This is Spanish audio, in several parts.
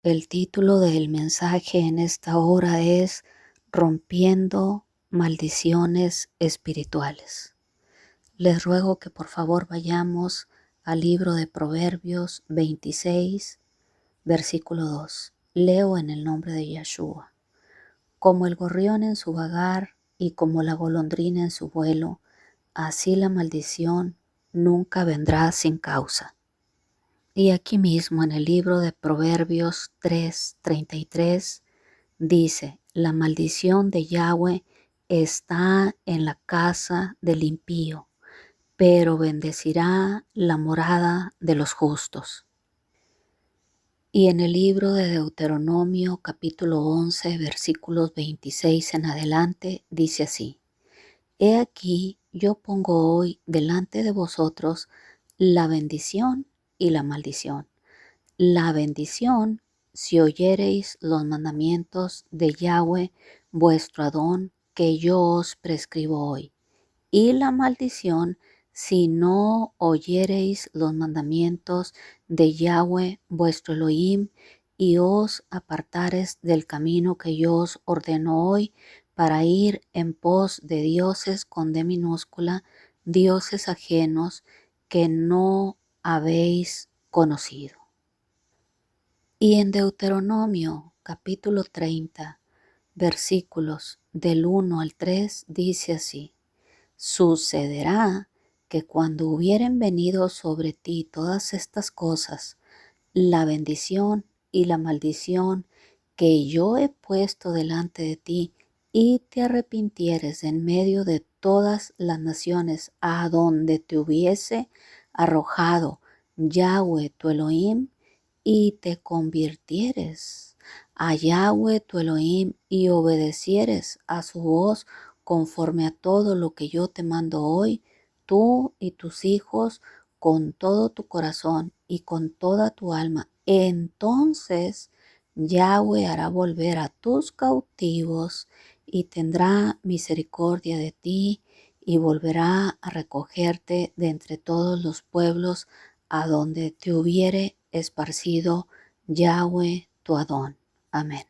El título del mensaje en esta hora es Rompiendo maldiciones espirituales. Les ruego que por favor vayamos al libro de Proverbios 26, versículo 2. Leo en el nombre de Yeshua. Como el gorrión en su vagar y como la golondrina en su vuelo, así la maldición nunca vendrá sin causa. Y aquí mismo en el libro de Proverbios 3:33 dice, la maldición de Yahweh está en la casa del impío, pero bendecirá la morada de los justos. Y en el libro de Deuteronomio capítulo 11 versículos 26 en adelante dice así, He aquí yo pongo hoy delante de vosotros la bendición y la maldición. La bendición, si oyereis los mandamientos de Yahweh, vuestro Adón, que yo os prescribo hoy. Y la maldición, si no oyereis los mandamientos de Yahweh, vuestro Elohim, y os apartares del camino que yo os ordeno hoy, para ir en pos de dioses con D minúscula, dioses ajenos que no habéis conocido. Y en Deuteronomio capítulo 30, versículos del 1 al 3, dice así, Sucederá que cuando hubieren venido sobre ti todas estas cosas, la bendición y la maldición que yo he puesto delante de ti, y te arrepintieres en medio de todas las naciones a donde te hubiese arrojado Yahweh tu Elohim, y te convirtieres a Yahweh tu Elohim y obedecieres a su voz conforme a todo lo que yo te mando hoy, tú y tus hijos, con todo tu corazón y con toda tu alma, entonces Yahweh hará volver a tus cautivos y tendrá misericordia de ti y volverá a recogerte de entre todos los pueblos a donde te hubiere esparcido Yahweh tu Adón. Amén.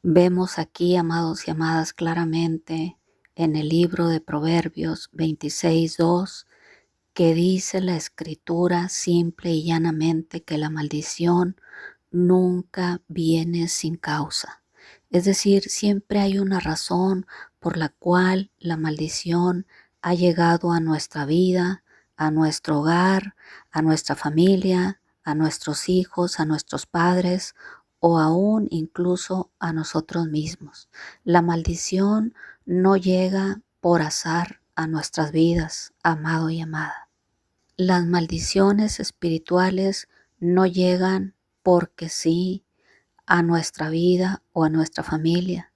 Vemos aquí, amados y amadas, claramente en el libro de Proverbios 26:2 que dice la escritura simple y llanamente que la maldición nunca viene sin causa. Es decir, siempre hay una razón por la cual la maldición ha llegado a nuestra vida, a nuestro hogar, a nuestra familia, a nuestros hijos, a nuestros padres o aún incluso a nosotros mismos. La maldición no llega por azar a nuestras vidas, amado y amada. Las maldiciones espirituales no llegan porque sí a nuestra vida o a nuestra familia.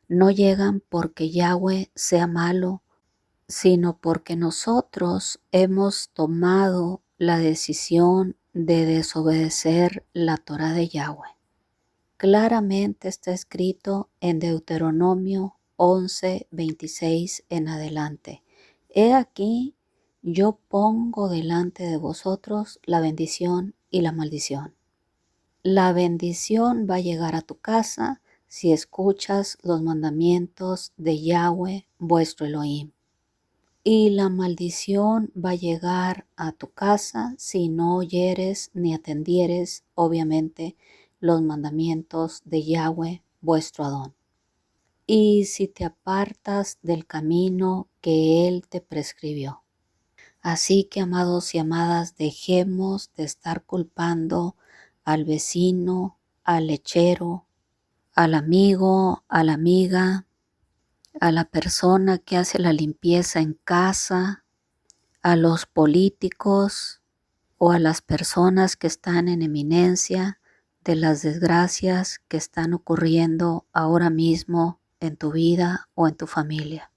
No llegan porque Yahweh sea malo, sino porque nosotros hemos tomado la decisión de desobedecer la Torah de Yahweh. Claramente está escrito en Deuteronomio 11:26 en adelante. He aquí, yo pongo delante de vosotros la bendición y la maldición. La bendición va a llegar a tu casa si escuchas los mandamientos de Yahweh, vuestro Elohim. Y la maldición va a llegar a tu casa si no oyeres ni atendieres, obviamente, los mandamientos de Yahweh, vuestro Adón. Y si te apartas del camino que Él te prescribió. Así que, amados y amadas, dejemos de estar culpando al vecino, al lechero, al amigo, a la amiga, a la persona que hace la limpieza en casa, a los políticos o a las personas que están en eminencia de las desgracias que están ocurriendo ahora mismo en tu vida o en tu familia.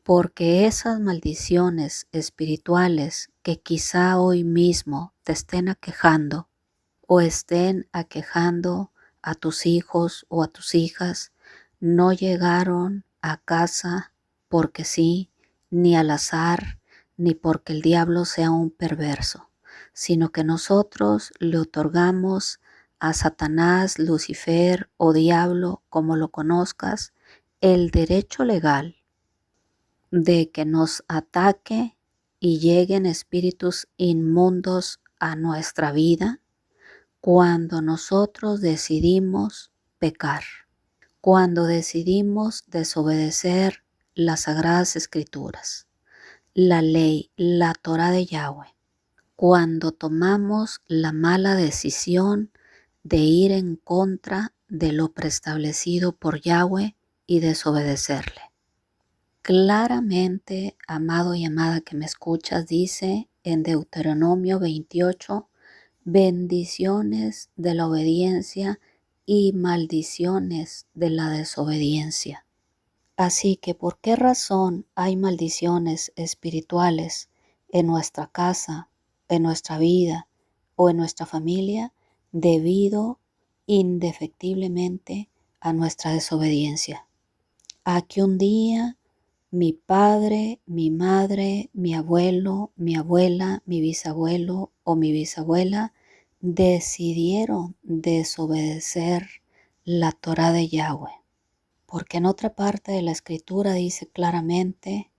Porque esas maldiciones espirituales que quizá hoy mismo te estén aquejando o estén aquejando a tus hijos o a tus hijas, no llegaron a casa porque sí, ni al azar, ni porque el diablo sea un perverso, sino que nosotros le otorgamos a Satanás, Lucifer o diablo, como lo conozcas, el derecho legal de que nos ataque y lleguen espíritus inmundos a nuestra vida cuando nosotros decidimos pecar, cuando decidimos desobedecer las sagradas escrituras, la ley, la Torá de Yahweh, cuando tomamos la mala decisión de ir en contra de lo preestablecido por Yahweh y desobedecerle. Claramente, amado y amada que me escuchas, dice en Deuteronomio 28, bendiciones de la obediencia y maldiciones de la desobediencia. Así que, ¿por qué razón hay maldiciones espirituales en nuestra casa, en nuestra vida o en nuestra familia? Debido indefectiblemente a nuestra desobediencia. A que un día mi padre, mi madre, mi abuelo, mi abuela, mi bisabuelo o mi bisabuela decidieron desobedecer la Torá de Yahweh. Porque en otra parte de la escritura dice claramente,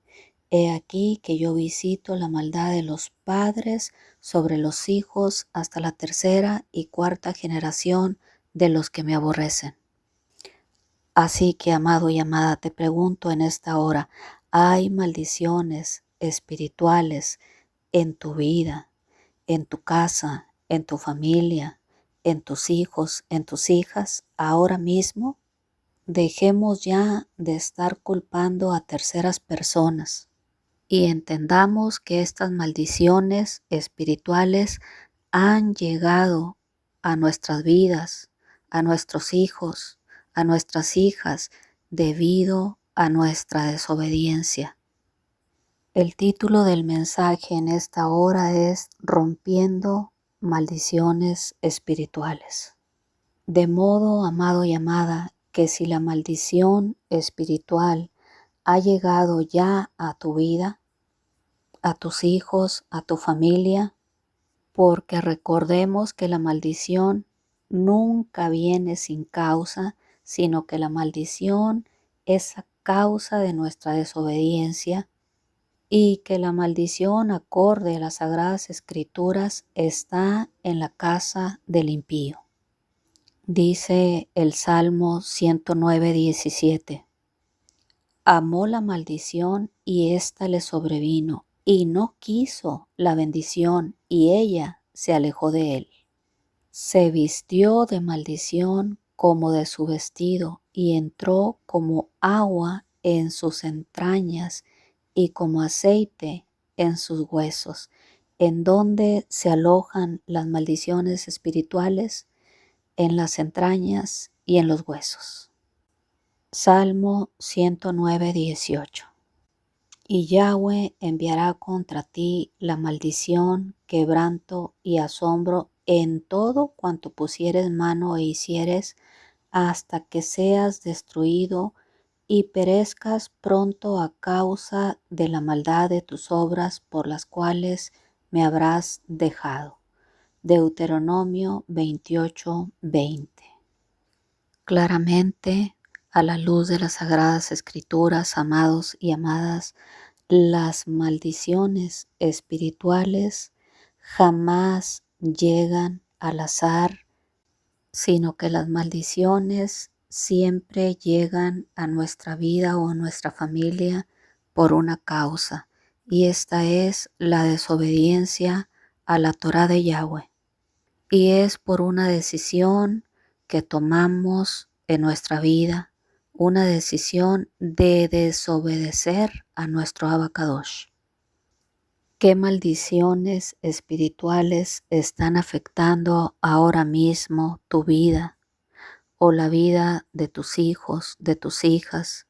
he aquí que yo visito la maldad de los padres sobre los hijos hasta la tercera y cuarta generación de los que me aborrecen. Así que, amado y amada, te pregunto en esta hora, ¿hay maldiciones espirituales en tu vida, en tu casa, en tu familia, en tus hijos, en tus hijas, ahora mismo? Dejemos ya de estar culpando a terceras personas y entendamos que estas maldiciones espirituales han llegado a nuestras vidas, a nuestros hijos, a nuestras hijas, debido a nuestra desobediencia. El título del mensaje en esta hora es Rompiendo maldiciones espirituales. De modo, amado y amada, que si la maldición espiritual ha llegado ya a tu vida, a tus hijos, a tu familia, porque recordemos que la maldición nunca viene sin causa, sino que la maldición es a causa de nuestra desobediencia y que la maldición acorde a las sagradas escrituras está en la casa del impío. Dice el Salmo 109:17. Amó la maldición y ésta le sobrevino, y no quiso la bendición, y ella se alejó de él. Se vistió de maldición como de su vestido, y entró como agua en sus entrañas, y como aceite en sus huesos. ¿En dónde se alojan las maldiciones espirituales? En las entrañas y en los huesos. Salmo 109:18. Y Yahweh enviará contra ti la maldición, quebranto y asombro en todo cuanto pusieres mano e hicieres, hasta que seas destruido y perezcas pronto a causa de la maldad de tus obras por las cuales me habrás dejado. Deuteronomio 28:20. Claramente, a la luz de las sagradas escrituras, amados y amadas, las maldiciones espirituales jamás llegan al azar, sino que las maldiciones siempre llegan a nuestra vida o a nuestra familia por una causa, y esta es la desobediencia a la Torá de Yahweh. Y es por una decisión que tomamos en nuestra vida, una decisión de desobedecer a nuestro Abacadosh. ¿Qué maldiciones espirituales están afectando ahora mismo tu vida o la vida de tus hijos, de tus hijas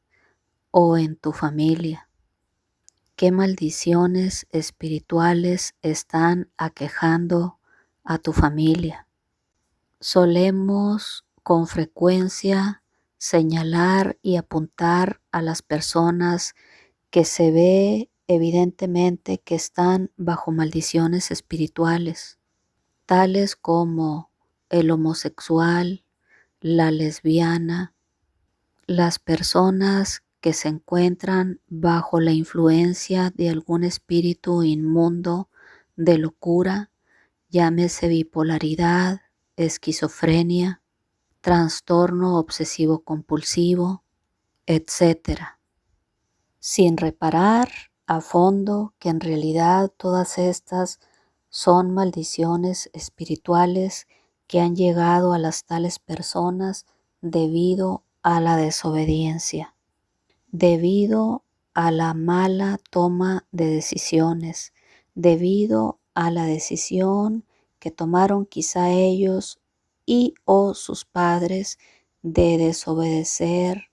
o en tu familia? ¿Qué maldiciones espirituales están aquejando a tu familia? Solemos con frecuencia señalar y apuntar a las personas que se ve evidentemente que están bajo maldiciones espirituales, tales como el homosexual, la lesbiana, las personas que se encuentran bajo la influencia de algún espíritu inmundo de locura, llámese bipolaridad, esquizofrenia, trastorno obsesivo compulsivo, etcétera, sin reparar a fondo que en realidad todas estas son maldiciones espirituales que han llegado a las tales personas debido a la desobediencia, debido a la mala toma de decisiones, debido a la decisión que tomaron quizá ellos y o sus padres de desobedecer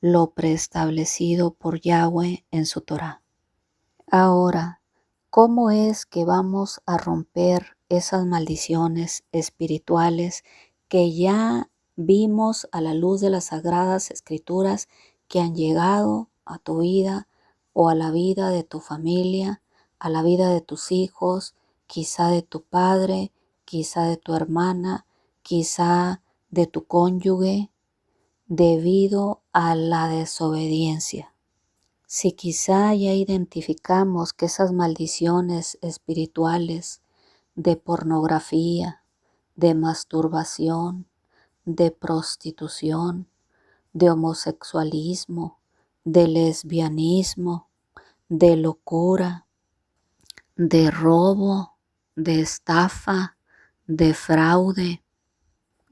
lo preestablecido por Yahweh en su Torá. Ahora, ¿cómo es que vamos a romper esas maldiciones espirituales que ya vimos a la luz de las Sagradas Escrituras que han llegado a tu vida o a la vida de tu familia, a la vida de tus hijos, quizá de tu padre, quizá de tu hermana, quizá de tu cónyuge, debido a la desobediencia? Si quizá ya identificamos que esas maldiciones espirituales de pornografía, de masturbación, de prostitución, de homosexualismo, de lesbianismo, de locura, de robo, de estafa, de fraude,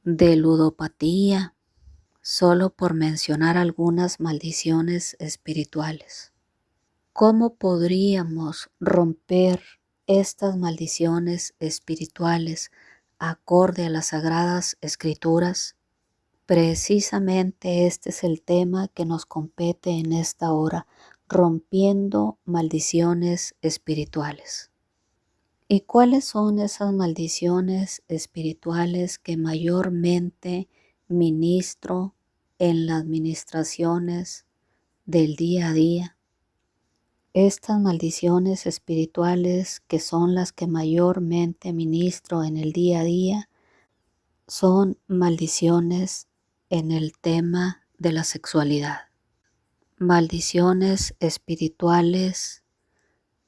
de ludopatía, solo por mencionar algunas maldiciones espirituales. ¿Cómo podríamos romper estas maldiciones espirituales acorde a las Sagradas Escrituras? Precisamente este es el tema que nos compete en esta hora, rompiendo maldiciones espirituales. ¿Y cuáles son esas maldiciones espirituales que mayormente ministro en las ministraciones del día a día? Estas maldiciones espirituales, que son las que mayormente ministro en el día a día, son maldiciones en el tema de la sexualidad. Maldiciones espirituales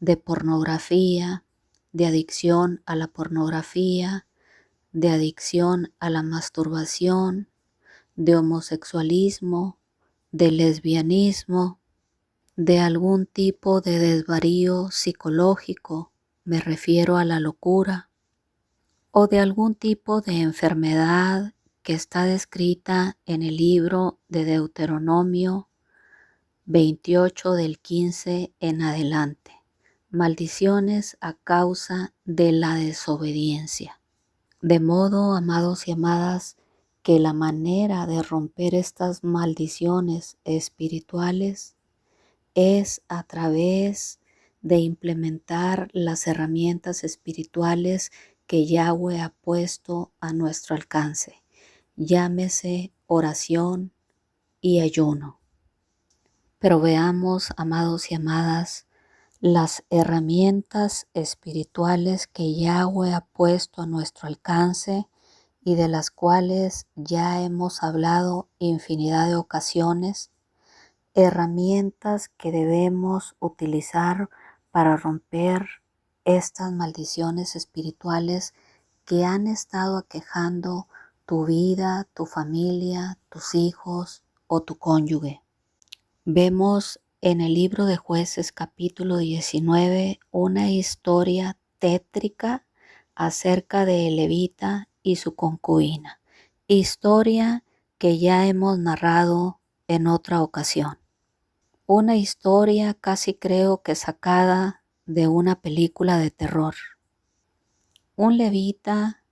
de pornografía, de adicción a la pornografía, de adicción a la masturbación, de homosexualismo, de lesbianismo, de algún tipo de desvarío psicológico, me refiero a la locura, o de algún tipo de enfermedad que está descrita en el libro de Deuteronomio 28 del 15 en adelante. Maldiciones a causa de la desobediencia. De modo, amados y amadas, que la manera de romper estas maldiciones espirituales es a través de implementar las herramientas espirituales que Yahweh ha puesto a nuestro alcance. Llámese oración y ayuno. Pero veamos, amados y amadas, las herramientas espirituales que Yahweh ha puesto a nuestro alcance y de las cuales ya hemos hablado infinidad de ocasiones, herramientas que debemos utilizar para romper estas maldiciones espirituales que han estado aquejando tu vida, tu familia, tus hijos o tu cónyuge. Vemos en el libro de Jueces capítulo 19 una historia tétrica acerca de Levita y su concubina, historia que ya hemos narrado en otra ocasión. Una historia casi creo que sacada de una película de terror. Un levita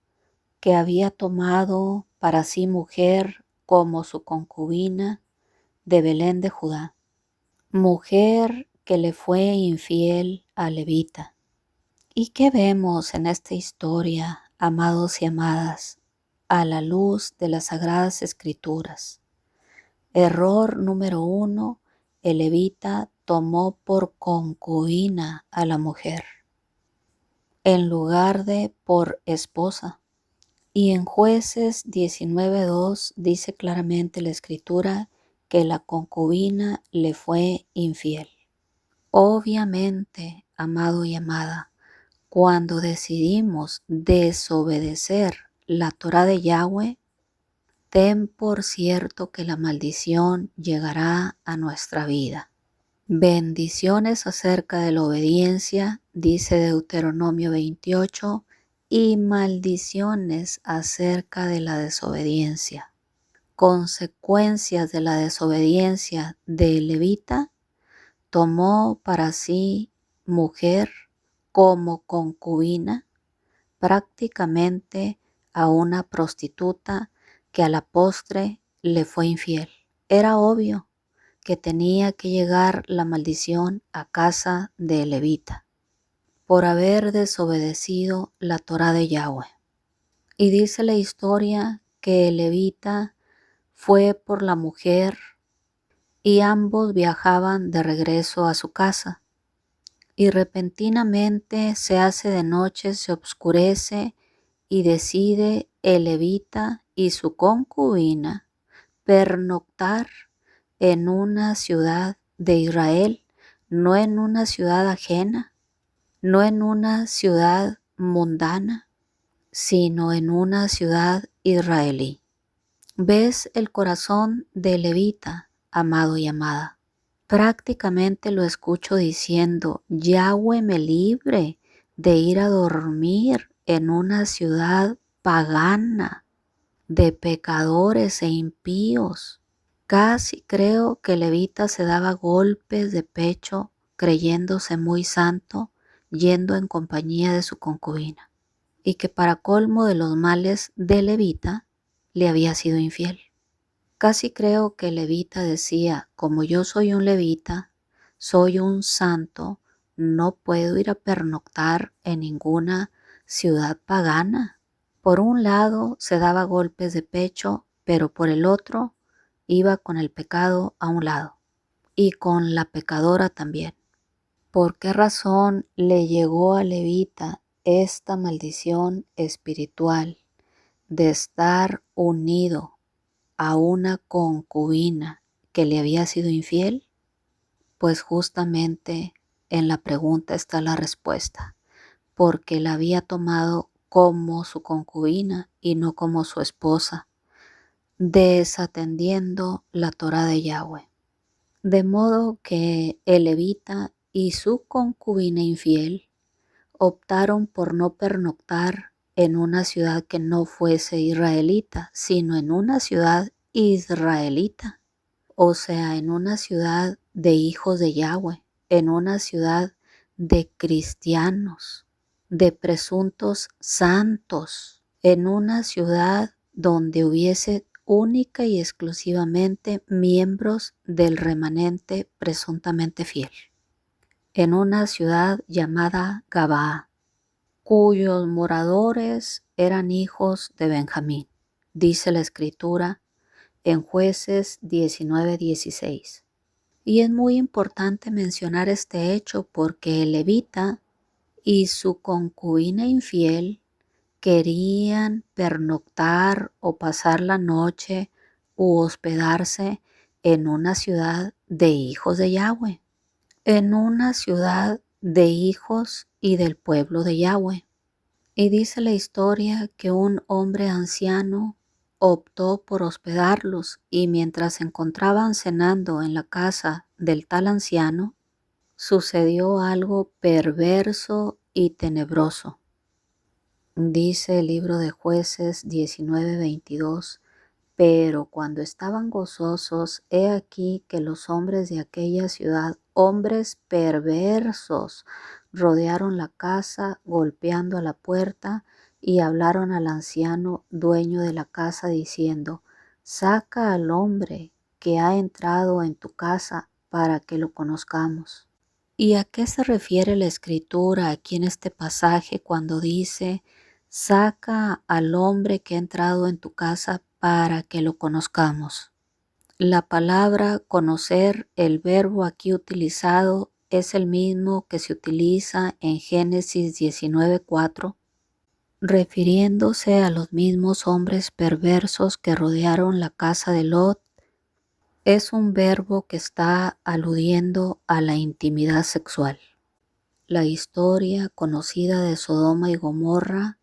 que había tomado para sí mujer como su concubina de Belén de Judá. Mujer que le fue infiel a Levita. ¿Y qué vemos en esta historia, amados y amadas, a la luz de las Sagradas Escrituras? Error número 1, el levita tomó por concubina a la mujer, en lugar de por esposa. Y en Jueces 19:2 dice claramente la escritura que la concubina le fue infiel. Obviamente, amado y amada, cuando decidimos desobedecer la Torá de Yahweh, ten por cierto que la maldición llegará a nuestra vida. Bendiciones acerca de la obediencia, dice Deuteronomio 28, y maldiciones acerca de la desobediencia. Consecuencias de la desobediencia del levita: tomó para sí mujer como concubina, prácticamente a una prostituta que a la postre le fue infiel. Era obvio que tenía que llegar la maldición a casa de levita por haber desobedecido la Torá de Yahweh. Y dice la historia que el levita fue por la mujer y ambos viajaban de regreso a su casa. Y repentinamente se hace de noche, se oscurece y decide el levita y su concubina pernoctar en una ciudad de Israel, no en una ciudad ajena, no en una ciudad mundana, sino en una ciudad israelí. ¿Ves el corazón de levita, amado y amada? Prácticamente lo escucho diciendo: Yahweh me libre de ir a dormir en una ciudad pagana, de pecadores e impíos. Casi creo que levita se daba golpes de pecho creyéndose muy santo, yendo en compañía de su concubina, y que para colmo de los males de levita le había sido infiel. Casi creo que levita decía: como yo soy un levita, soy un santo, no puedo ir a pernoctar en ninguna ciudad pagana. Por un lado se daba golpes de pecho, pero por el otro iba con el pecado a un lado y con la pecadora también. ¿Por qué razón le llegó a levita esta maldición espiritual de estar unido a una concubina que le había sido infiel? Pues justamente en la pregunta está la respuesta: porque la había tomado como su concubina y no como su esposa, desatendiendo la Torá de Yahweh. De modo que el levita y su concubina infiel optaron por no pernoctar en una ciudad que no fuese israelita, sino en una ciudad israelita, o sea, en una ciudad de hijos de Yahweh, en una ciudad de cristianos, de presuntos santos, en una ciudad donde hubiese única y exclusivamente miembros del remanente presuntamente fiel, en una ciudad llamada Gabaa, cuyos moradores eran hijos de Benjamín, dice la escritura en Jueces 19:16. Y es muy importante mencionar este hecho porque el levita y su concubina infiel querían pernoctar o pasar la noche u hospedarse en una ciudad de hijos de Yahweh, en una ciudad de hijos y del pueblo de Yahweh. Y dice la historia que un hombre anciano optó por hospedarlos, y mientras se encontraban cenando en la casa del tal anciano, sucedió algo perverso y tenebroso. Dice el libro de Jueces 19:22: pero cuando estaban gozosos, he aquí que los hombres de aquella ciudad, hombres perversos, rodearon la casa, golpeando a la puerta, y hablaron al anciano dueño de la casa, diciendo: saca al hombre que ha entrado en tu casa para que lo conozcamos. ¿Y a qué se refiere la escritura aquí en este pasaje cuando dice: saca al hombre que ha entrado en tu casa para que lo conozcamos? La palabra conocer, el verbo aquí utilizado, es el mismo que se utiliza en Génesis 19:4, refiriéndose a los mismos hombres perversos que rodearon la casa de Lot. Es un verbo que está aludiendo a la intimidad sexual. La historia conocida de Sodoma y Gomorra,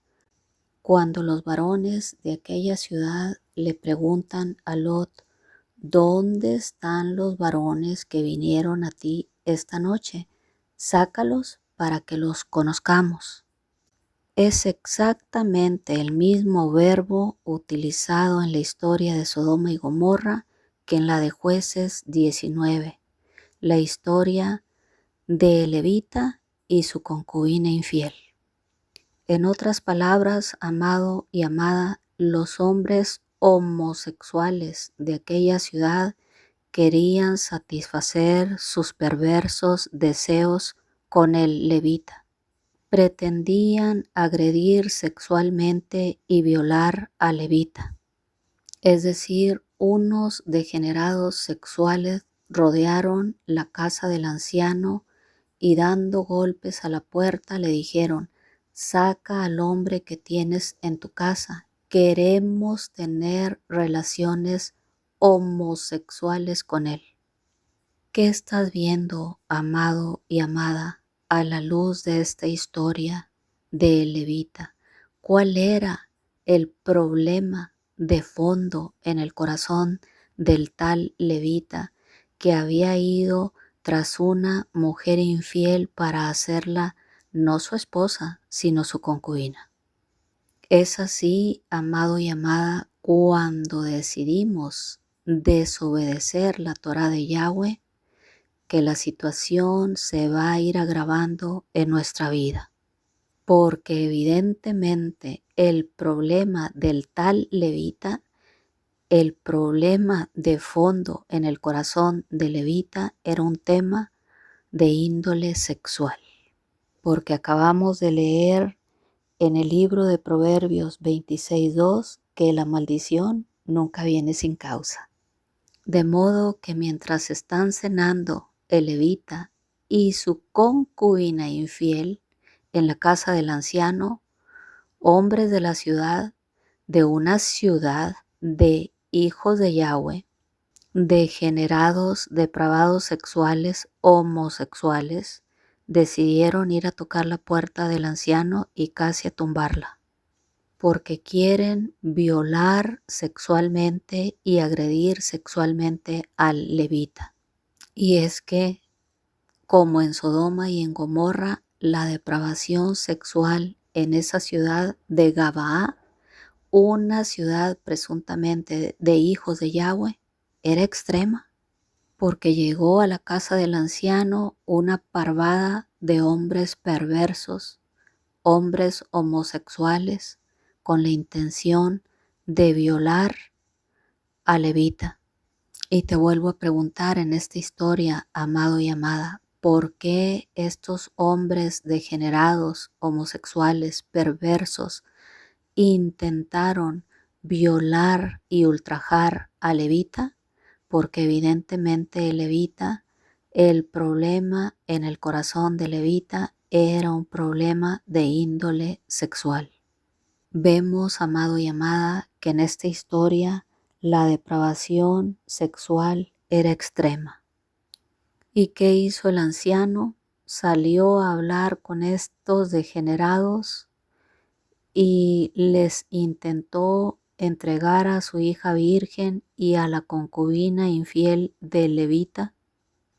cuando los varones de aquella ciudad le preguntan a Lot: ¿dónde están los varones que vinieron a ti esta noche? Sácalos para que los conozcamos. Es exactamente el mismo verbo utilizado en la historia de Sodoma y Gomorra que en la de Jueces 19, la historia de levita y su concubina infiel. En otras palabras, amado y amada, los hombres homosexuales de aquella ciudad querían satisfacer sus perversos deseos con el levita. Pretendían agredir sexualmente y violar al levita. Es decir, unos degenerados sexuales rodearon la casa del anciano y dando golpes a la puerta le dijeron: saca al hombre que tienes en tu casa, queremos tener relaciones homosexuales con él. ¿Qué estás viendo, amado y amada, a la luz de esta historia del levita? ¿Cuál era el problema de fondo en el corazón del tal levita que había ido tras una mujer infiel para hacerla no su esposa, sino su concubina? Es así, amado y amada, cuando decidimos desobedecer la Torá de Yahweh, que la situación se va a ir agravando en nuestra vida, porque evidentemente el problema del tal levita, el problema de fondo en el corazón del levita era un tema de índole sexual, porque acabamos de leer en el libro de Proverbios 26:2 que la maldición nunca viene sin causa. De modo que mientras están cenando el levita y su concubina infiel en la casa del anciano, hombres de la ciudad, de una ciudad de hijos de Yahweh, degenerados, depravados sexuales, homosexuales, decidieron ir a tocar la puerta del anciano y casi a tumbarla, porque quieren violar sexualmente y agredir sexualmente al levita. Y es que, como en Sodoma y en Gomorra, la depravación sexual en esa ciudad de Gabaa, una ciudad presuntamente de hijos de Yahweh, era extrema, porque llegó a la casa del anciano una parvada de hombres perversos, hombres homosexuales, con la intención de violar a levita. Y te vuelvo a preguntar en esta historia, amado y amada, ¿por qué estos hombres degenerados, homosexuales, perversos, intentaron violar y ultrajar a levita? Porque evidentemente levita, el problema en el corazón de levita era un problema de índole sexual. Vemos, amado y amada, que en esta historia la depravación sexual era extrema. ¿Y qué hizo el anciano? Salió a hablar con estos degenerados y les intentó entregar a su hija virgen y a la concubina infiel del levita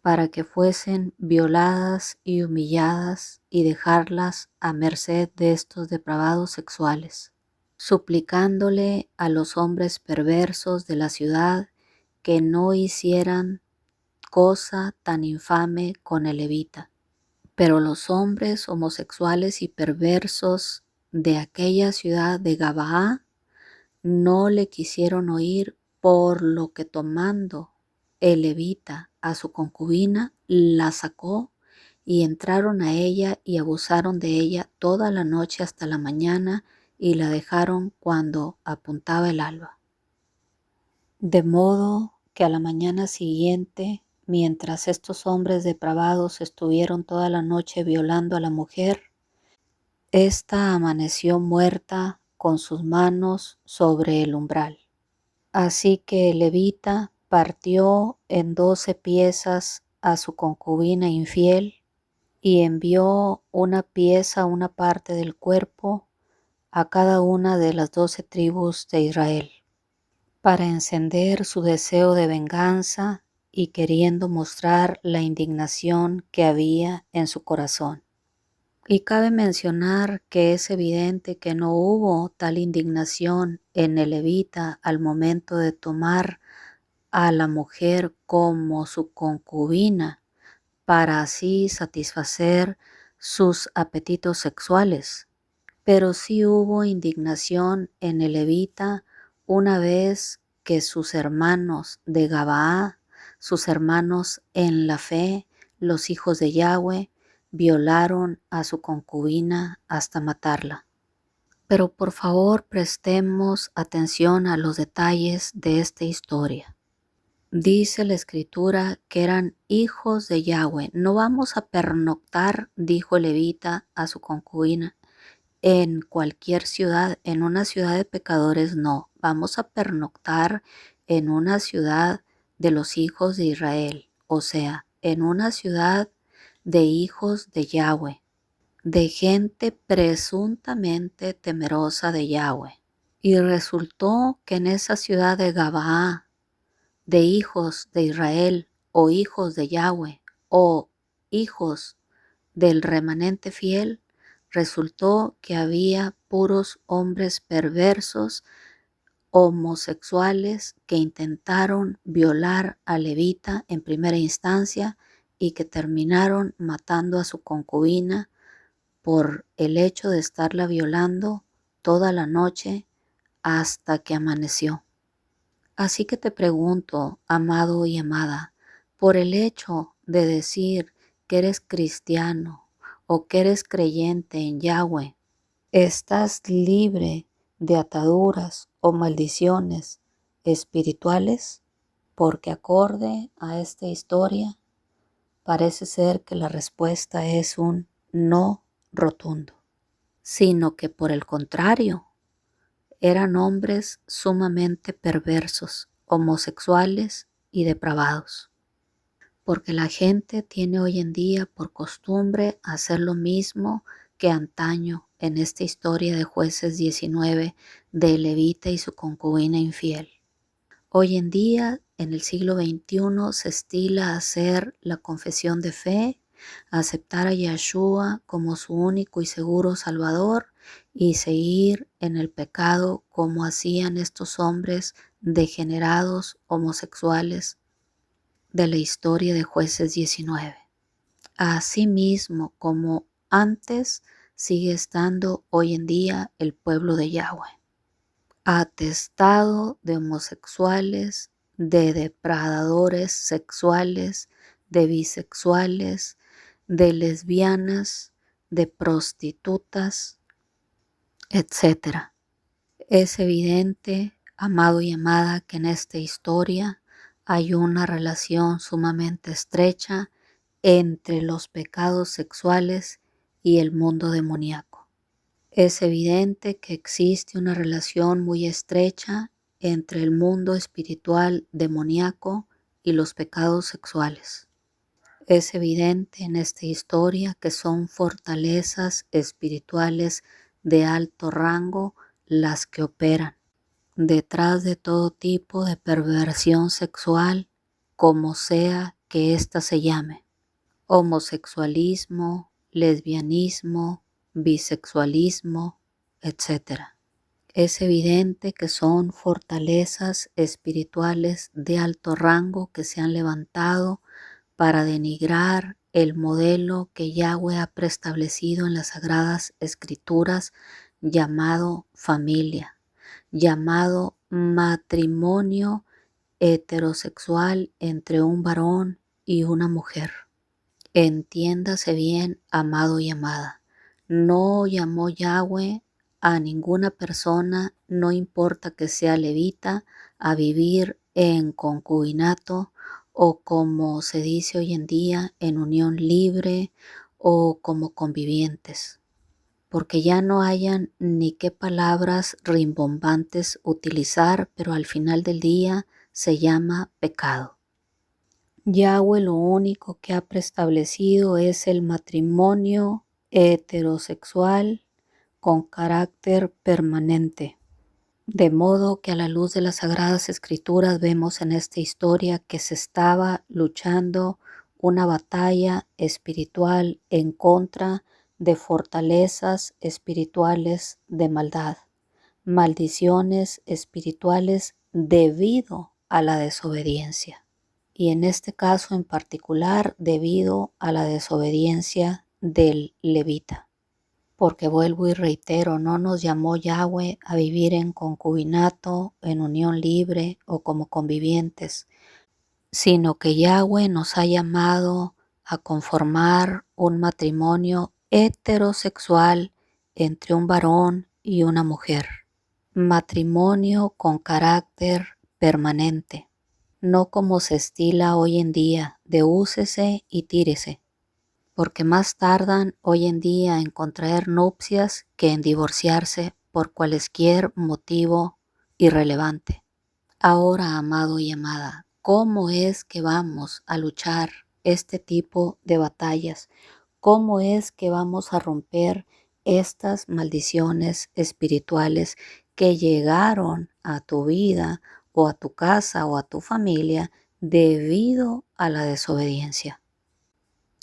para que fuesen violadas y humilladas y dejarlas a merced de estos depravados sexuales, suplicándole a los hombres perversos de la ciudad que no hicieran cosa tan infame con el levita. Pero los hombres homosexuales y perversos de aquella ciudad de Gabaa no le quisieron oír, por lo que tomando el levita a su concubina, la sacó y entraron a ella y abusaron de ella toda la noche hasta la mañana y la dejaron cuando apuntaba el alba. De modo que a la mañana siguiente, mientras estos hombres depravados estuvieron toda la noche violando a la mujer, Esta amaneció muerta con sus manos sobre el umbral. Así que el levita partió en 12 piezas a su concubina infiel y envió una pieza, una parte del cuerpo, a cada una de las 12 tribus de Israel, para encender su deseo de venganza y queriendo mostrar la indignación que había en su corazón. Y cabe mencionar que es evidente que no hubo tal indignación en el levita al momento de tomar a la mujer como su concubina para así satisfacer sus apetitos sexuales. Pero sí hubo indignación en el levita una vez que sus hermanos de Gabaa, sus hermanos en la fe, los hijos de Yahweh, violaron a su concubina hasta matarla. Pero por favor prestemos atención a los detalles de esta historia. Dice la escritura que eran hijos de Yahweh. No vamos a pernoctar, dijo el levita a su concubina, en cualquier ciudad, en una ciudad de pecadores no. Vamos a pernoctar en una ciudad de los hijos de Israel, o sea, en una ciudad de hijos de Yahweh, de gente presuntamente temerosa de Yahweh. Y resultó que en esa ciudad de Gabaa, de hijos de Israel, o hijos de Yahweh, o hijos del remanente fiel, resultó que había puros hombres perversos, homosexuales, que intentaron violar a levita en primera instancia y que terminaron matando a su concubina por el hecho de estarla violando toda la noche hasta que amaneció. Así que te pregunto, amado y amada, por el hecho de decir que eres cristiano o que eres creyente en Yahweh, ¿estás libre de ataduras o maldiciones espirituales? Porque acorde a esta historia, parece ser que la respuesta es un no rotundo, sino que por el contrario, eran hombres sumamente perversos, homosexuales y depravados. Porque la gente tiene hoy en día por costumbre hacer lo mismo que antaño en esta historia de Jueces 19 de levita y su concubina infiel. Hoy en día, en el siglo XXI, se estila hacer la confesión de fe, aceptar a Yeshua como su único y seguro Salvador y seguir en el pecado como hacían estos hombres degenerados homosexuales de la historia de Jueces 19. Asimismo, como antes, sigue estando hoy en día el pueblo de Yahweh, atestado de homosexuales, de depredadores sexuales, de bisexuales, de lesbianas, de prostitutas, etc. Es evidente, amado y amada, que en esta historia hay una relación sumamente estrecha entre los pecados sexuales y el mundo demoníaco. Es evidente que existe una relación muy estrecha entre el mundo espiritual demoníaco y los pecados sexuales. Es evidente en esta historia que son fortalezas espirituales de alto rango las que operan detrás de todo tipo de perversión sexual, como sea que ésta se llame: homosexualismo, lesbianismo, bisexualismo, etc. Es evidente que son fortalezas espirituales de alto rango que se han levantado para denigrar el modelo que Yahweh ha preestablecido en las Sagradas Escrituras, llamado familia, llamado matrimonio heterosexual entre un varón y una mujer. Entiéndase bien, amado y amada, no llamó Yahweh a ninguna persona, no importa que sea levita, a vivir en concubinato o, como se dice hoy en día, en unión libre o como convivientes. porque ya no hayan ni qué palabras rimbombantes utilizar, pero al final del día se llama pecado. Yahweh lo único que ha preestablecido es el matrimonio heterosexual con carácter permanente. De modo que a la luz de las Sagradas Escrituras vemos en esta historia que se estaba luchando una batalla espiritual en contra de fortalezas espirituales de maldad, maldiciones espirituales debido a la desobediencia. Y en este caso en particular debido a la desobediencia del levita. Porque vuelvo y reitero, no nos llamó Yahweh a vivir en concubinato, en unión libre o como convivientes, sino que Yahweh nos ha llamado a conformar un matrimonio heterosexual entre un varón y una mujer. Matrimonio con carácter permanente, no como se estila hoy en día, de úsese y tírese, porque más tardan hoy en día en contraer nupcias que en divorciarse por cualesquier motivo irrelevante. Ahora, amado y amada, ¿cómo es que vamos a luchar este tipo de batallas? ¿Cómo es que vamos a romper estas maldiciones espirituales que llegaron a tu vida o a tu casa o a tu familia debido a la desobediencia?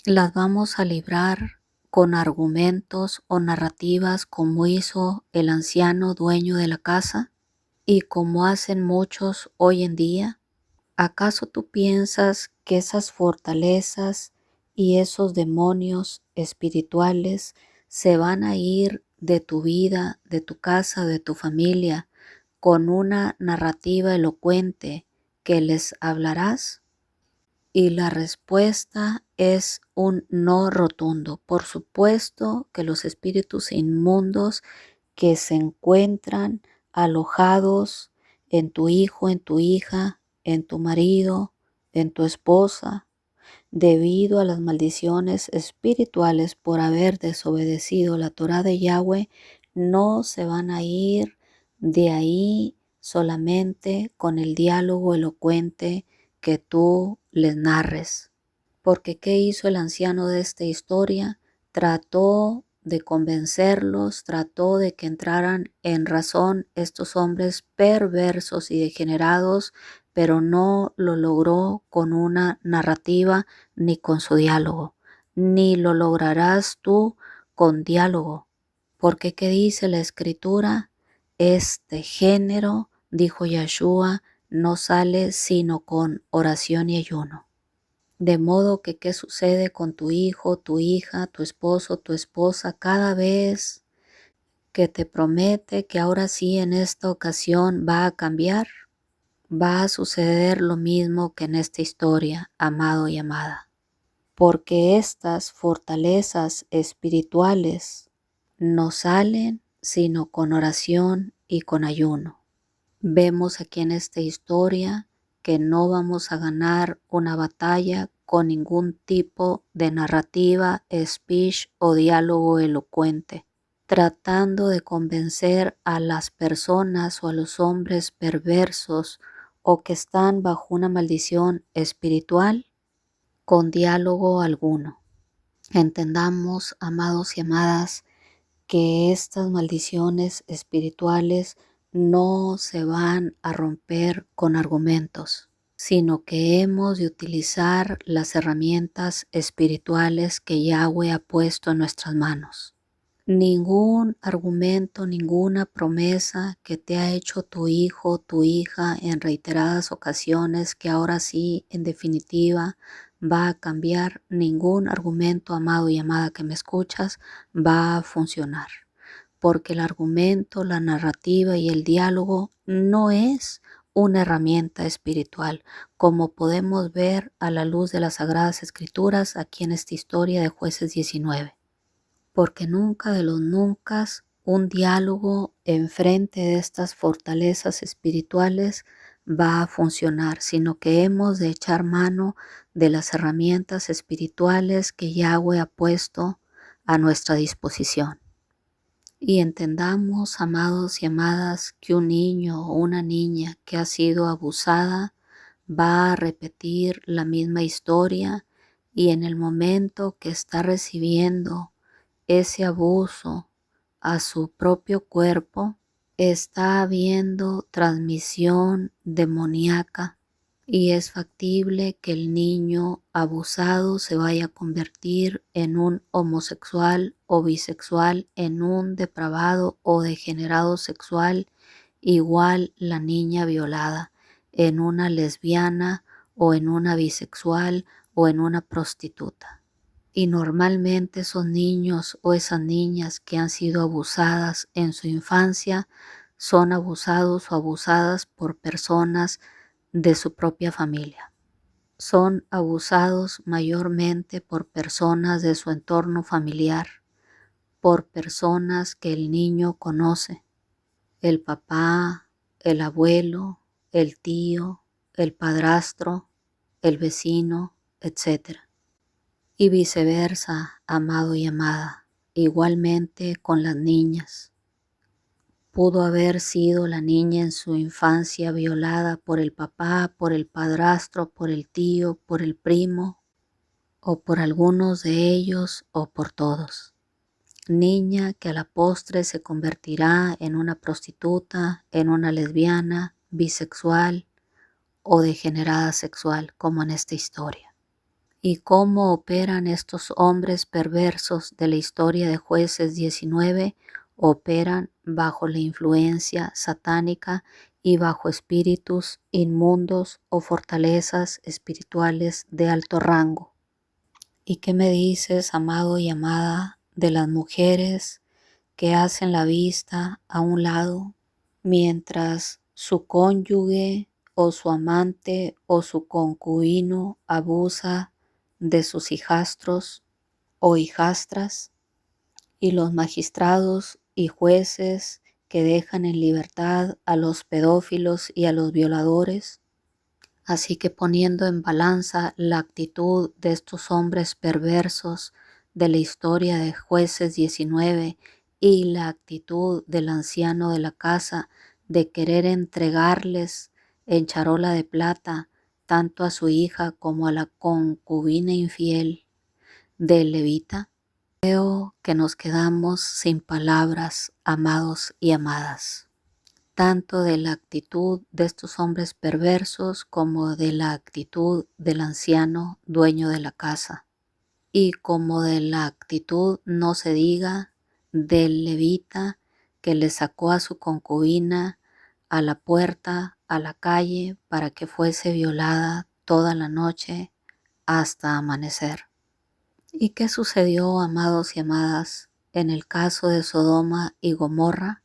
Las vamos a librar con argumentos o narrativas como hizo el anciano dueño de la casa y como hacen muchos hoy en día. ¿Acaso tú piensas que esas fortalezas y esos demonios espirituales se van a ir de tu vida, de tu casa, de tu familia con una narrativa elocuente que les hablarás? Y la respuesta es un no rotundo. Por supuesto que los espíritus inmundos que se encuentran alojados en tu hijo, en tu hija, en tu marido, en tu esposa, debido a las maldiciones espirituales por haber desobedecido la Torá de Yahweh, no se van a ir de ahí solamente con el diálogo elocuente que tú les narres. Porque ¿qué hizo el anciano de esta historia? Trató de convencerlos, trató de que entraran en razón estos hombres perversos y degenerados, pero no lo logró con una narrativa ni con su diálogo, ni lo lograrás tú con diálogo. Porque ¿qué dice la Escritura? Este género, dijo Yahshua, no sale sino con oración y ayuno. De modo que, ¿qué sucede con tu hijo, tu hija, tu esposo, tu esposa cada vez que te promete que ahora sí en esta ocasión va a cambiar? Va a suceder lo mismo que en esta historia, amado y amada. Porque estas fortalezas espirituales no salen sino con oración y con ayuno. Vemos aquí en esta historia que no vamos a ganar una batalla con ningún tipo de narrativa, speech o diálogo elocuente, tratando de convencer a las personas o a los hombres perversos o que están bajo una maldición espiritual con diálogo alguno. Entendamos, amados y amadas, que estas maldiciones espirituales no se van a romper con argumentos, sino que hemos de utilizar las herramientas espirituales que Yahweh ha puesto en nuestras manos. Ningún argumento, ninguna promesa que te ha hecho tu hijo, tu hija en reiteradas ocasiones, que ahora sí, en definitiva, va a cambiar. Ningún argumento, amado y amada que me escuchas, va a funcionar. Porque el argumento, la narrativa y el diálogo no es una herramienta espiritual, como podemos ver a la luz de las Sagradas Escrituras aquí en esta historia de Jueces 19. Porque nunca de los nunca un diálogo enfrente de estas fortalezas espirituales va a funcionar, sino que hemos de echar mano de las herramientas espirituales que Yahweh ha puesto a nuestra disposición. Y entendamos, amados y amadas, que un niño o una niña que ha sido abusada va a repetir la misma historia y en el momento que está recibiendo ese abuso a su propio cuerpo, está habiendo transmisión demoníaca y es factible que el niño abusado se vaya a convertir en un homosexual o bisexual, en un depravado o degenerado sexual, igual la niña violada, en una lesbiana o en una bisexual o en una prostituta. Y normalmente esos niños o esas niñas que han sido abusadas en su infancia son abusados o abusadas por personas de su propia familia. Son abusados mayormente por personas de su entorno familiar, por personas que el niño conoce, el papá, el abuelo, el tío, el padrastro, el vecino, etc. Y viceversa, amado y amada, igualmente con las niñas. Pudo haber sido la niña en su infancia violada por el papá, por el padrastro, por el tío, por el primo, o por algunos de ellos, o por todos. Niña que a la postre se convertirá en una prostituta, en una lesbiana, bisexual o degenerada sexual, como en esta historia. Y cómo operan estos hombres perversos de la historia de Jueces 19, operan bajo la influencia satánica y bajo espíritus inmundos o fortalezas espirituales de alto rango. ¿Y qué me dices, amado y amada, de las mujeres que hacen la vista a un lado mientras su cónyuge o su amante o su concubino abusa de sus hijastros o hijastras, y los magistrados y jueces que dejan en libertad a los pedófilos y a los violadores? Así que poniendo en balanza la actitud de estos hombres perversos de la historia de Jueces 19 y la actitud del anciano de la casa de querer entregarles en charola de plata tanto a su hija como a la concubina infiel del levita, creo que nos quedamos sin palabras, amados y amadas, tanto de la actitud de estos hombres perversos como de la actitud del anciano dueño de la casa, y como de la actitud, no se diga, del levita que le sacó a su concubina a la puerta, a la calle, para que fuese violada toda la noche hasta amanecer. ¿Y qué sucedió, amados y amadas, en el caso de Sodoma y Gomorra?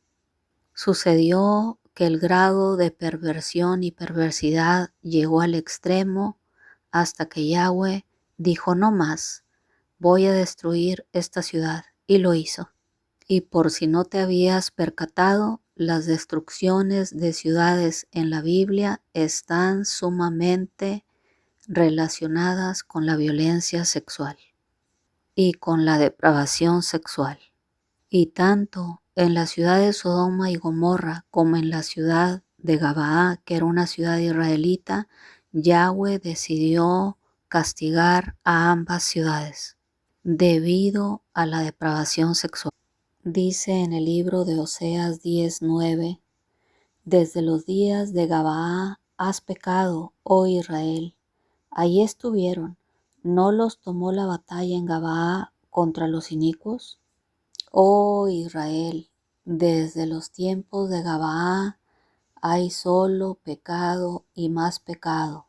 Sucedió que el grado de perversión y perversidad llegó al extremo hasta que Yahweh dijo: no más, voy a destruir esta ciudad, y lo hizo. Y por si no te habías percatado, las destrucciones de ciudades en la Biblia están sumamente relacionadas con la violencia sexual y con la depravación sexual. Y tanto en la ciudad de Sodoma y Gomorra como en la ciudad de Gabaa, que era una ciudad israelita, Yahweh decidió castigar a ambas ciudades debido a la depravación sexual. Dice en el libro de Oseas 10:9: desde los días de Gabaa has pecado, oh Israel. Allí estuvieron, ¿no los tomó la batalla en Gabaa contra los inicuos? Oh Israel, desde los tiempos de Gabaa hay solo pecado y más pecado.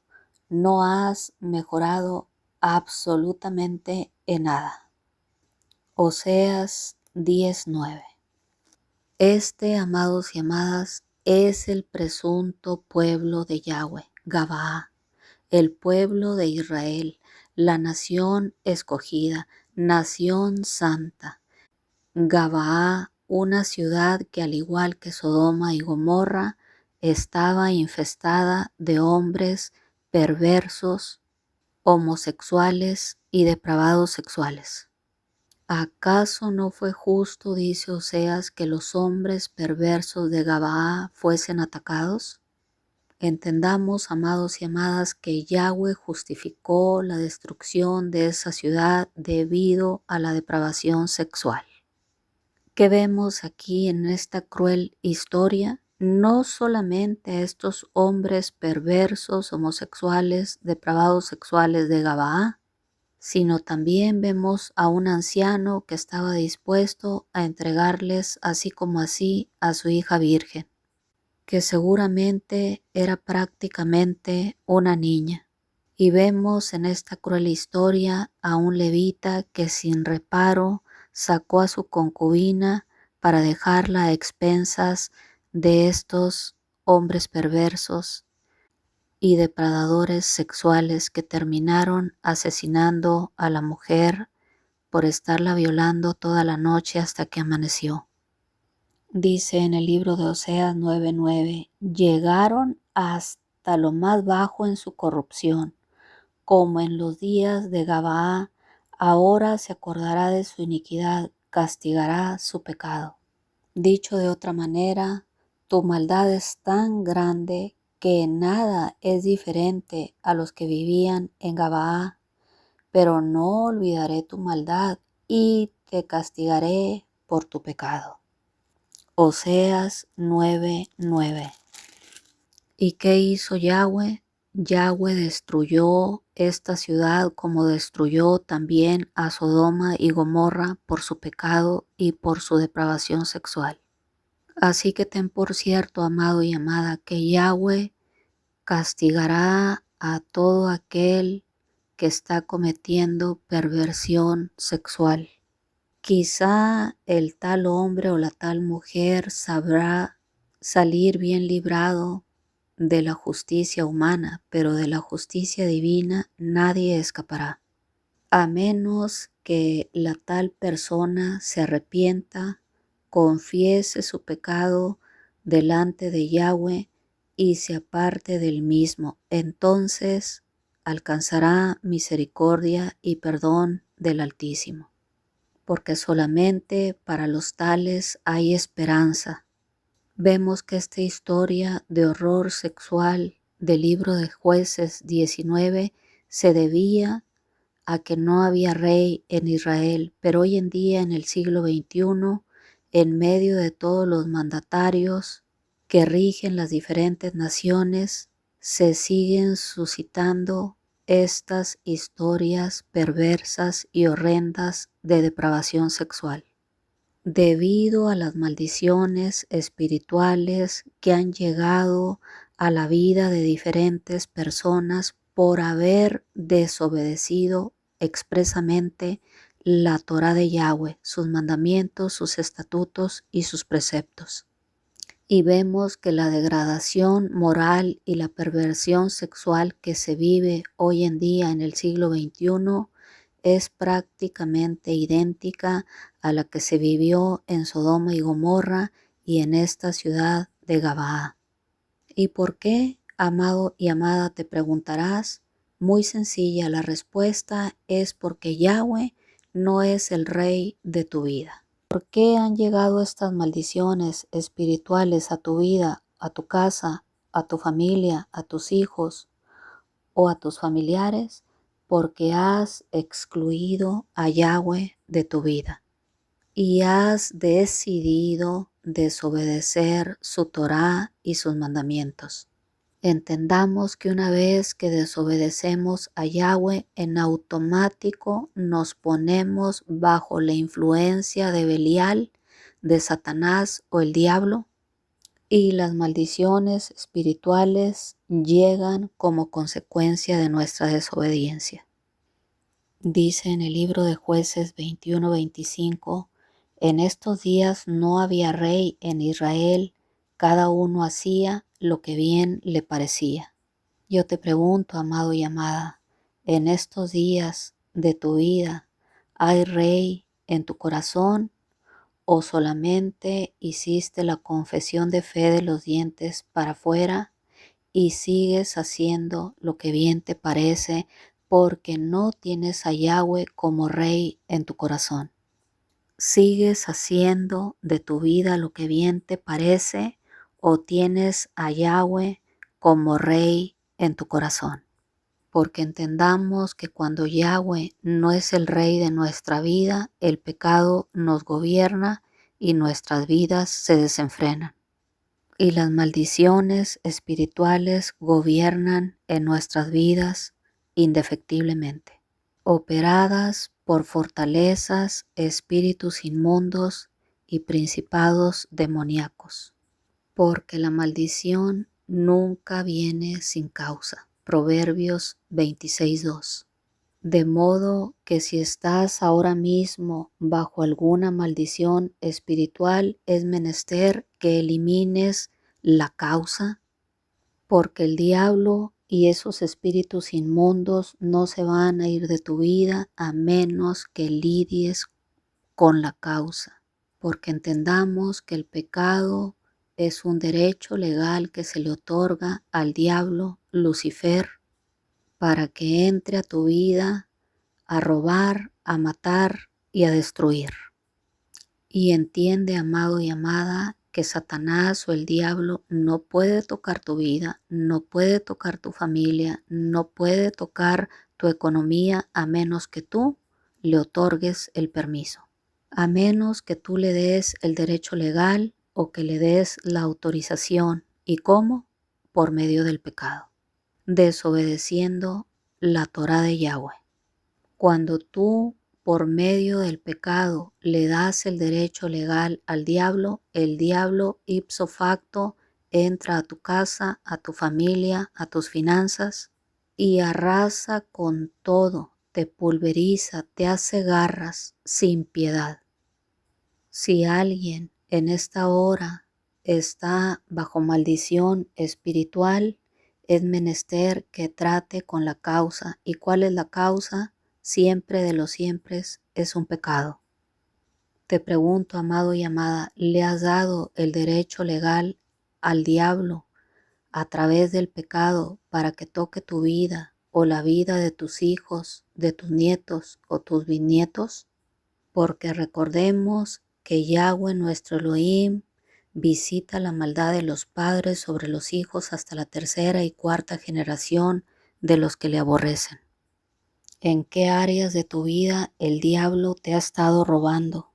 No has mejorado absolutamente en nada. Oseas 10:9. Este, amados y amadas, es el presunto pueblo de Yahweh, Gabaa, el pueblo de Israel, la nación escogida, nación santa. Gabaa, una ciudad que al igual que Sodoma y Gomorra estaba infestada de hombres perversos, homosexuales y depravados sexuales. ¿Acaso no fue justo, dice Oseas, que los hombres perversos de Gabaa fuesen atacados? Entendamos, amados y amadas, que Yahweh justificó la destrucción de esa ciudad debido a la depravación sexual. ¿Qué vemos aquí en esta cruel historia? No solamente a estos hombres perversos, homosexuales, depravados sexuales de Gabaa, sino también vemos a un anciano que estaba dispuesto a entregarles así como así a su hija virgen, que seguramente era prácticamente una niña. Y vemos en esta cruel historia a un levita que sin reparo sacó a su concubina para dejarla a expensas de estos hombres perversos y depredadores sexuales que terminaron asesinando a la mujer por estarla violando toda la noche hasta que amaneció. Dice en el libro de Oseas 9:9, llegaron hasta lo más bajo en su corrupción, como en los días de Gabaa, ahora se acordará de su iniquidad, castigará su pecado. Dicho de otra manera, tu maldad es tan grande que nada es diferente a los que vivían en Gabaa, pero no olvidaré tu maldad y te castigaré por tu pecado. Oseas 9:9. ¿Y qué hizo Yahweh? Yahweh destruyó esta ciudad como destruyó también a Sodoma y Gomorra por su pecado y por su depravación sexual. Así que ten por cierto, amado y amada, que Yahweh castigará a todo aquel que está cometiendo perversión sexual. Quizá el tal hombre o la tal mujer sabrá salir bien librado de la justicia humana, pero de la justicia divina nadie escapará, a menos que la tal persona se arrepienta, confiese su pecado delante de Yahweh y se aparte del mismo. Entonces alcanzará misericordia y perdón del Altísimo, porque solamente para los tales hay esperanza. Vemos que esta historia de horror sexual del libro de Jueces 19 se debía a que no había rey en Israel, pero hoy en día en el siglo XXI, en medio de todos los mandatarios que rigen las diferentes naciones, se siguen suscitando estas historias perversas y horrendas de depravación sexual, debido a las maldiciones espirituales que han llegado a la vida de diferentes personas por haber desobedecido expresamente la Torá de Yahweh, sus mandamientos, sus estatutos y sus preceptos. Y vemos que la degradación moral y la perversión sexual que se vive hoy en día en el siglo XXI es prácticamente idéntica a la que se vivió en Sodoma y Gomorra y en esta ciudad de Gabaa. ¿Y por qué, amado y amada, te preguntarás? Muy sencilla, la respuesta es porque Yahweh no es el rey de tu vida. ¿Por qué han llegado estas maldiciones espirituales a tu vida, a tu casa, a tu familia, a tus hijos o a tus familiares? Porque has excluido a Yahweh de tu vida y has decidido desobedecer su Torá y sus mandamientos. Entendamos que una vez que desobedecemos a Yahweh, en automático nos ponemos bajo la influencia de Belial, de Satanás o el diablo, y las maldiciones espirituales llegan como consecuencia de nuestra desobediencia. Dice en el libro de Jueces 21:25, en estos días no había rey en Israel, cada uno hacía lo que bien le parecía. Yo te pregunto, amado y amada, en estos días de tu vida, ¿hay rey en tu corazón o solamente hiciste la confesión de fe de los dientes para afuera y sigues haciendo lo que bien te parece porque no tienes a Yahweh como rey en tu corazón? ¿Sigues haciendo de tu vida lo que bien te parece o tienes a Yahweh como rey en tu corazón? Porque entendamos que cuando Yahweh no es el rey de nuestra vida, el pecado nos gobierna y nuestras vidas se desenfrenan. Y las maldiciones espirituales gobiernan en nuestras vidas indefectiblemente, operadas por fortalezas, espíritus inmundos y principados demoníacos. Porque la maldición nunca viene sin causa. Proverbios 26:2. De modo que si estás ahora mismo bajo alguna maldición espiritual, es menester que elimines la causa, porque el diablo y esos espíritus inmundos no se van a ir de tu vida a menos que lidies con la causa, porque entendamos que el pecado es un derecho legal que se le otorga al diablo, Lucifer, para que entre a tu vida a robar, a matar y a destruir. Y entiende, amado y amada, que Satanás o el diablo no puede tocar tu vida, no puede tocar tu familia, no puede tocar tu economía a menos que tú le otorgues el permiso, a menos que tú le des el derecho legal o que le des la autorización. ¿Y cómo? Por medio del pecado, desobedeciendo la Torá de Yahweh. Cuando tú por medio del pecado le das el derecho legal al diablo, el diablo ipso facto entra a tu casa, a tu familia, a tus finanzas y arrasa con todo, te pulveriza, te hace garras sin piedad. Si alguien en esta hora está bajo maldición espiritual, es menester que trate con la causa. ¿Y cuál es la causa? Siempre de los siempre es un pecado. Te pregunto, amado y amada, ¿le has dado el derecho legal al diablo a través del pecado para que toque tu vida o la vida de tus hijos, de tus nietos o tus bisnietos? Porque recordemos que Yahweh nuestro Elohim visita la maldad de los padres sobre los hijos hasta la tercera y cuarta generación de los que le aborrecen. ¿En qué áreas de tu vida el diablo te ha estado robando?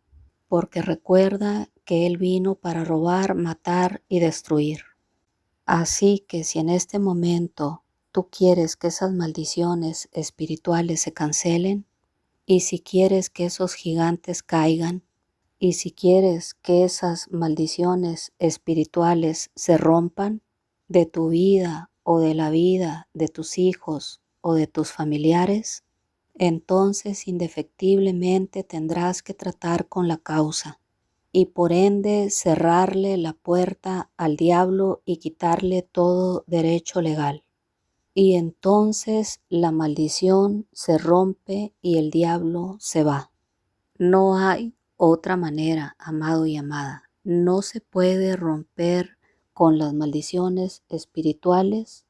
Porque recuerda que Él vino para robar, matar y destruir. Así que si en este momento tú quieres que esas maldiciones espirituales se cancelen, y si quieres que esos gigantes caigan, y si quieres que esas maldiciones espirituales se rompan de tu vida o de la vida de tus hijos o de tus familiares, entonces indefectiblemente tendrás que tratar con la causa y por ende cerrarle la puerta al diablo y quitarle todo derecho legal. Y entonces la maldición se rompe y el diablo se va. No hay otra manera, amado y amada. No se puede romper con las maldiciones espirituales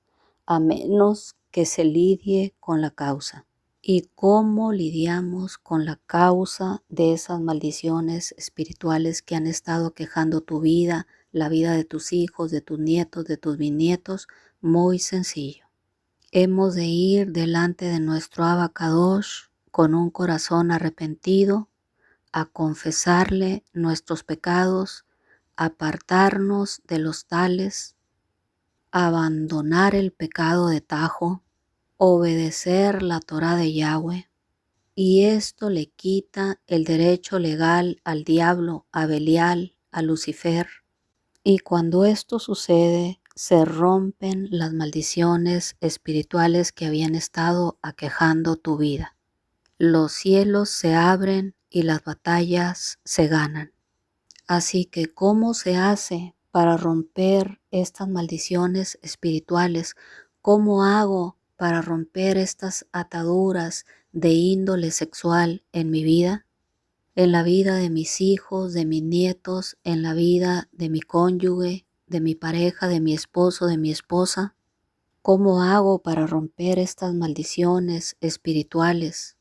a menos que se lidie con la causa. ¿Y cómo lidiamos con la causa de esas maldiciones espirituales que han estado quejando tu vida, la vida de tus hijos, de tus nietos, de tus bisnietos? Muy sencillo. Hemos de ir delante de nuestro Abacadosh con un corazón arrepentido, a confesarle nuestros pecados, apartarnos de los tales, abandonar el pecado de tajo, obedecer la Torá de Yahweh, y esto le quita el derecho legal al diablo, a Belial, a Lucifer. Y cuando esto sucede, se rompen las maldiciones espirituales que habían estado aquejando tu vida. Los cielos se abren y las batallas se ganan. Así que, ¿cómo se hace para romper estas maldiciones espirituales? ¿Cómo hago para romper estas ataduras de índole sexual en mi vida? En la vida de mis hijos, de mis nietos, en la vida de mi cónyuge, de mi pareja, de mi esposo, de mi esposa. ¿Cómo hago para romper estas maldiciones espirituales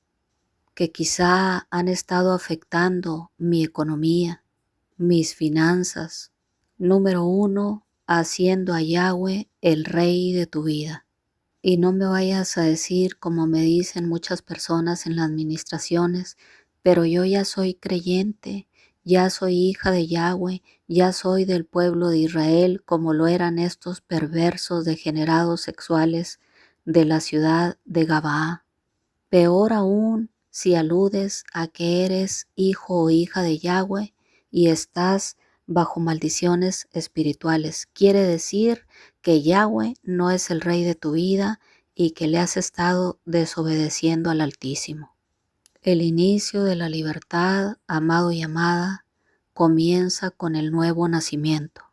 que quizá han estado afectando mi economía, mis finanzas. Número 1, haciendo a Yahweh el rey de tu vida. Y no me vayas a decir, como me dicen muchas personas en las administraciones, pero yo ya soy creyente, ya soy hija de Yahweh, ya soy del pueblo de Israel, como lo eran estos perversos degenerados sexuales de la ciudad de Gabaa. Peor aún si aludes a que eres hijo o hija de Yahweh y estás bajo maldiciones espirituales. Quiere decir que Yahweh no es el rey de tu vida y que le has estado desobedeciendo al Altísimo. El inicio de la libertad, amado y amada, comienza con el nuevo nacimiento.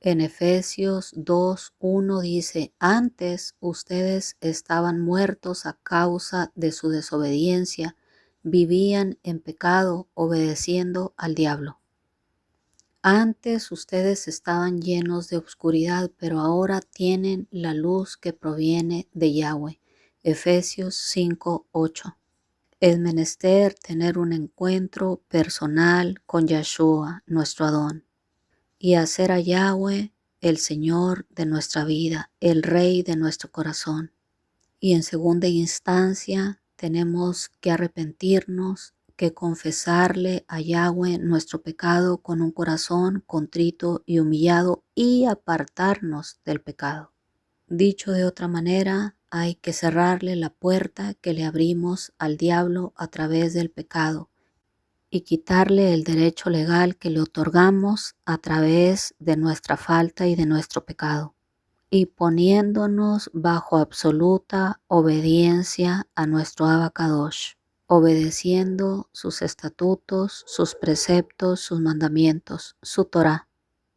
En Efesios 2:1 dice, antes ustedes estaban muertos a causa de su desobediencia, vivían en pecado obedeciendo al diablo. Antes ustedes estaban llenos de oscuridad, pero ahora tienen la luz que proviene de Yahweh. Efesios 5:8. Es menester tener un encuentro personal con Yahshua, nuestro Adón, y hacer a Yahweh el Señor de nuestra vida, el Rey de nuestro corazón. Y en segunda instancia tenemos que arrepentirnos, que confesarle a Yahweh nuestro pecado con un corazón contrito y humillado y apartarnos del pecado. Dicho de otra manera, hay que cerrarle la puerta que le abrimos al diablo a través del pecado y quitarle el derecho legal que le otorgamos a través de nuestra falta y de nuestro pecado, y poniéndonos bajo absoluta obediencia a nuestro Abacadosh, obedeciendo sus estatutos, sus preceptos, sus mandamientos, su Torah.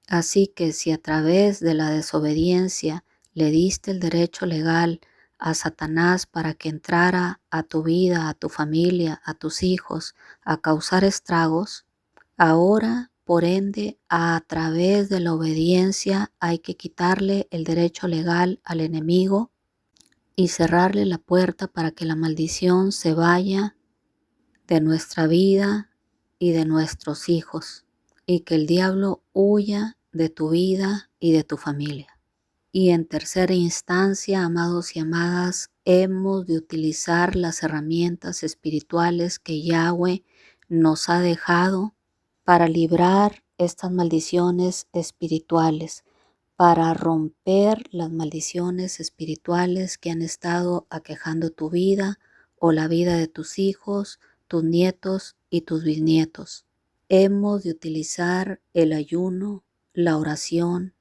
Así que si a través de la desobediencia le diste el derecho legal a Satanás para que entrara a tu vida, a tu familia, a tus hijos, a causar estragos, ahora, por ende, a través de la obediencia hay que quitarle el derecho legal al enemigo y cerrarle la puerta para que la maldición se vaya de nuestra vida y de nuestros hijos, y que el diablo huya de tu vida y de tu familia. Y en tercera instancia, amados y amadas, hemos de utilizar las herramientas espirituales que Yahweh nos ha dejado para librar estas maldiciones espirituales, para romper las maldiciones espirituales que han estado aquejando tu vida o la vida de tus hijos, tus nietos y tus bisnietos. Hemos de utilizar el ayuno, la oración,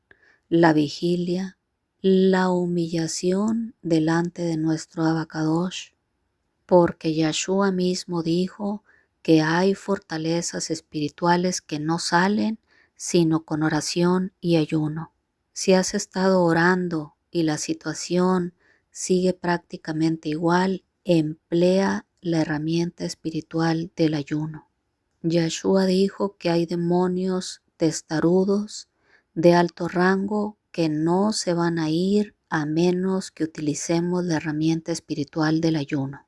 la vigilia, la humillación delante de nuestro Abacadosh, porque Yahshua mismo dijo que hay fortalezas espirituales que no salen sino con oración y ayuno. Si has estado orando y la situación sigue prácticamente igual, emplea la herramienta espiritual del ayuno. Yahshua dijo que hay demonios testarudos de alto rango que no se van a ir a menos que utilicemos la herramienta espiritual del ayuno.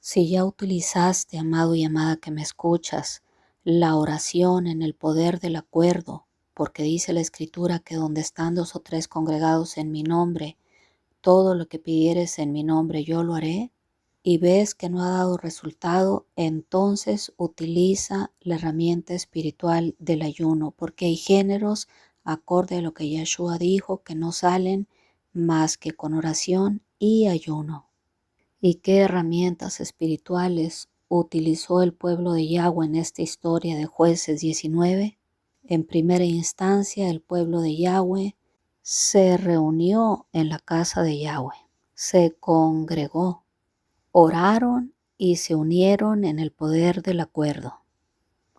Si ya utilizaste, amado y amada que me escuchas, la oración en el poder del acuerdo, porque dice la Escritura que donde están 2 o 3 congregados en mi nombre, todo lo que pidieres en mi nombre yo lo haré, y ves que no ha dado resultado, entonces utiliza la herramienta espiritual del ayuno, porque hay géneros, acorde a lo que Yahshua dijo, que no salen más que con oración y ayuno. ¿Y qué herramientas espirituales utilizó el pueblo de Yahweh en esta historia de Jueces 19? En primera instancia, el pueblo de Yahweh se reunió en la casa de Yahweh, se congregó, oraron y se unieron en el poder del acuerdo.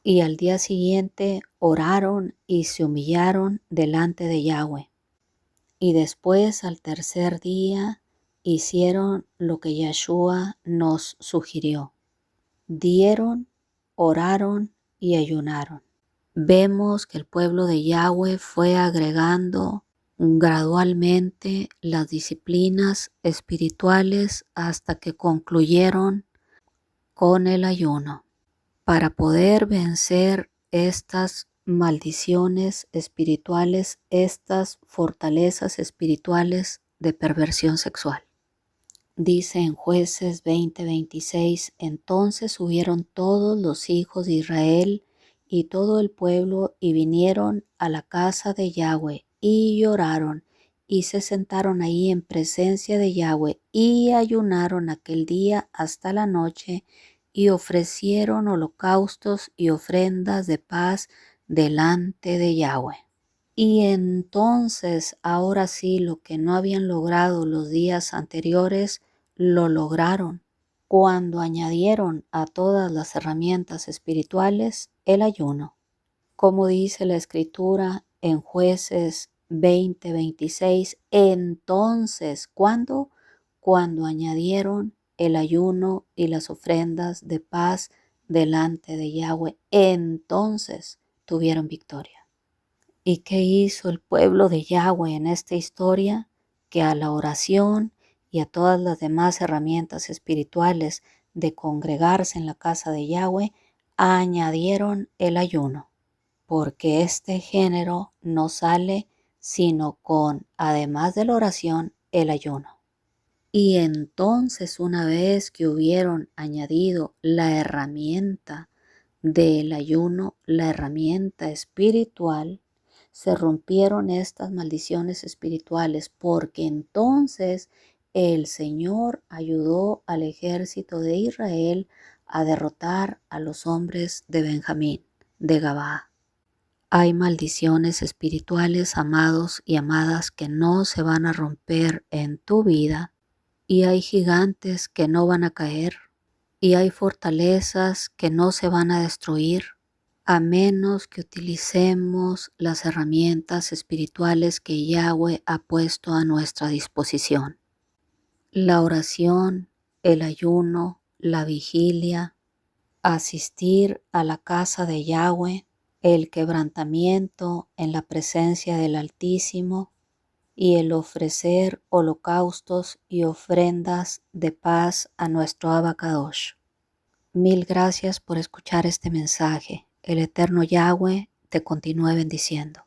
Y al día siguiente oraron y se humillaron delante de Yahweh. Y después, al tercer día, hicieron lo que Yahshua nos sugirió. Dieron, oraron y ayunaron. Vemos que el pueblo de Yahweh fue agregando gradualmente las disciplinas espirituales hasta que concluyeron con el ayuno para poder vencer estas maldiciones espirituales, estas fortalezas espirituales de perversión sexual. Dice en Jueces 20:26, entonces subieron todos los hijos de Israel y todo el pueblo y vinieron a la casa de Yahweh y lloraron y se sentaron ahí en presencia de Yahweh y ayunaron aquel día hasta la noche y ofrecieron holocaustos y ofrendas de paz delante de Yahweh. Y entonces, ahora sí, lo que no habían logrado los días anteriores, lo lograron cuando añadieron a todas las herramientas espirituales el ayuno. Como dice la Escritura en Jueces 20:26, entonces, ¿cuándo? Cuando añadieron el ayuno y las ofrendas de paz delante de Yahweh, entonces tuvieron victoria. ¿Y qué hizo el pueblo de Yahweh en esta historia? Que a la oración y a todas las demás herramientas espirituales de congregarse en la casa de Yahweh, añadieron el ayuno, porque este género no sale sino con, además de la oración, el ayuno. Y entonces, una vez que hubieron añadido la herramienta del ayuno, la herramienta espiritual, se rompieron estas maldiciones espirituales, porque entonces el Señor ayudó al ejército de Israel a derrotar a los hombres de Benjamín, de Gabaa. Hay maldiciones espirituales, amados y amadas, que no se van a romper en tu vida, y hay gigantes que no van a caer, y hay fortalezas que no se van a destruir, a menos que utilicemos las herramientas espirituales que Yahweh ha puesto a nuestra disposición. La oración, el ayuno, la vigilia, asistir a la casa de Yahweh, el quebrantamiento en la presencia del Altísimo y el ofrecer holocaustos y ofrendas de paz a nuestro Abacadosh. Mil gracias por escuchar este mensaje. El eterno Yahweh te continúe bendiciendo.